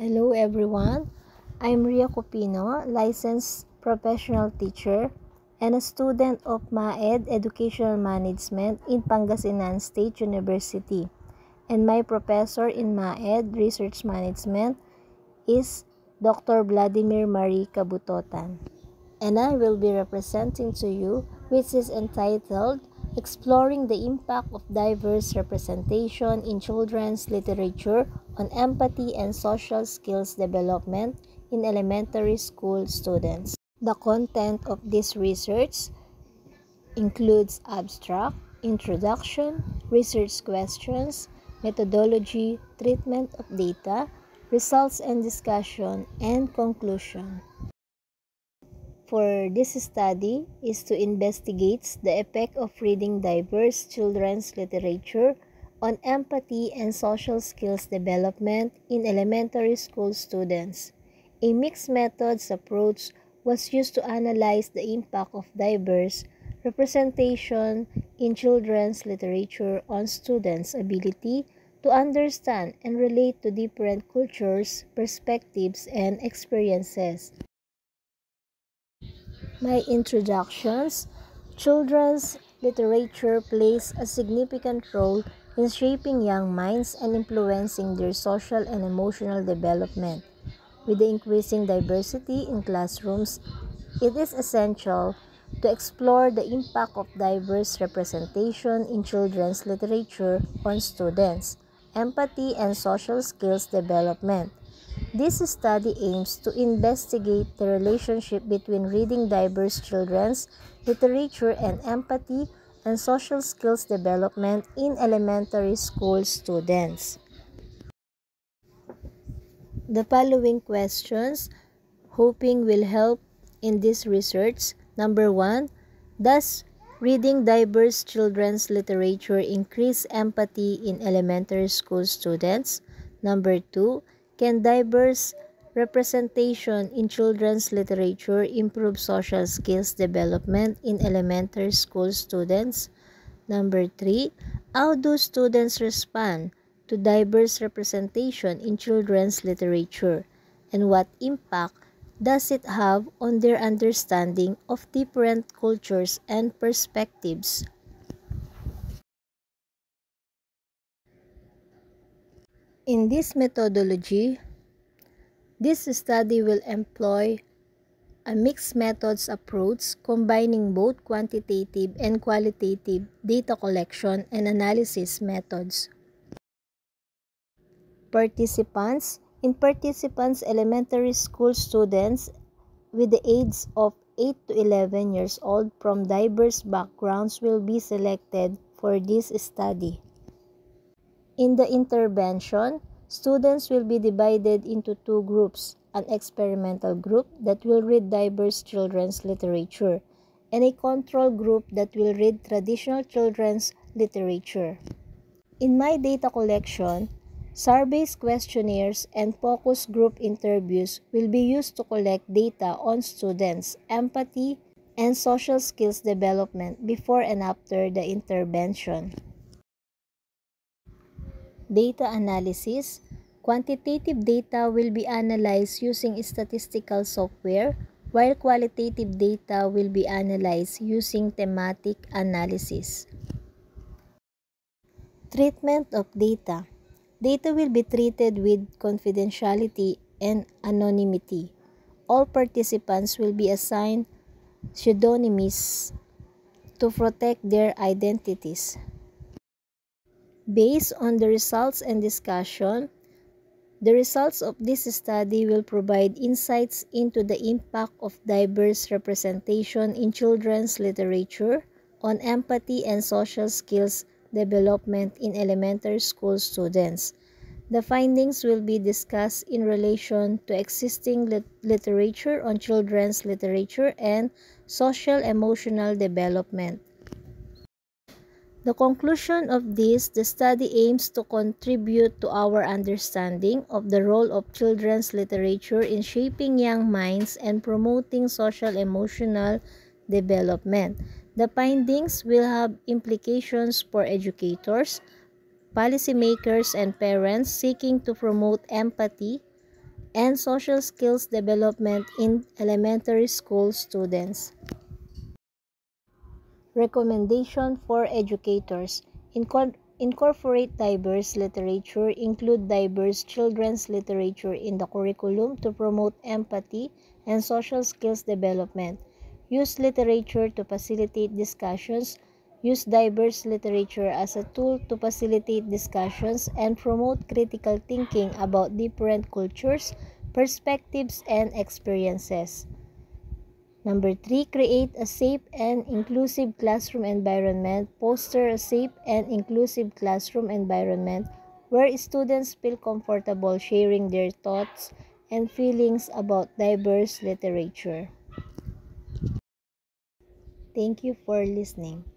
Hello everyone, I'm Ria Copino, licensed professional teacher and a student of MAED Educational Management in Pangasinan State University. And my professor in MAED Research Management is Dr. Vladimir Marie Kabutotan. And I will be representing to you, which is entitled Exploring the Impact of Diverse Representation in Children's Literature on Empathy and Social Skills Development in Elementary School Students. The content of this research includes abstract, introduction, research questions, methodology, treatment of data, results and discussion, and conclusion. For this study is to investigate the effect of reading diverse children's literature on empathy and social skills development in elementary school students. A mixed methods approach was used to analyze the impact of diverse representation in children's literature on students' ability to understand and relate to different cultures, perspectives, and experiences. My introductions. Children's literature plays a significant role in shaping young minds and influencing their social and emotional development. With the increasing diversity in classrooms, it is essential to explore the impact of diverse representation in children's literature on students, empathy, and social skills development. This study aims to investigate the relationship between reading diverse children's literature and empathy and social skills development in elementary school students. The following questions, hoping will help in this research. Number 1, does reading diverse children's literature increase empathy in elementary school students? Number 2, can diverse representation in children's literature improve social skills development in elementary school students? Number 3, how do students respond to diverse representation in children's literature, and what impact does it have on their understanding of different cultures and perspectives? In this methodology, this study will employ a mixed methods approach combining both quantitative and qualitative data collection and analysis methods. Participants. In participants, elementary school students with the age of 8 to 11 years old from diverse backgrounds will be selected for this study. In the intervention, students will be divided into two groups, an experimental group that will read diverse children's literature and a control group that will read traditional children's literature. In my data collection, surveys, questionnaires, and focus group interviews will be used to collect data on students' empathy and social skills development before and after the intervention. Data analysis. Quantitative data will be analyzed using statistical software, while qualitative data will be analyzed using thematic analysis. Treatment of data. Data will be treated with confidentiality and anonymity. All participants will be assigned pseudonyms to protect their identities. Based on the results and discussion, the results of this study will provide insights into the impact of diverse representation in children's literature on empathy and social skills development in elementary school students. The findings will be discussed in relation to existing literature on children's literature and social-emotional development. The conclusion of this, the study aims to contribute to our understanding of the role of children's literature in shaping young minds and promoting social-emotional development. The findings will have implications for educators, policymakers, and parents seeking to promote empathy, and social skills development in elementary school students. Recommendation for educators. Incorporate diverse literature, include diverse children's literature in the curriculum to promote empathy and social skills development. Use literature to facilitate discussions. Use diverse literature as a tool to facilitate discussions and promote critical thinking about different cultures, perspectives, and experiences. Number 3, create a safe and inclusive classroom environment. Foster a safe and inclusive classroom environment where students feel comfortable sharing their thoughts and feelings about diverse literature. Thank you for listening.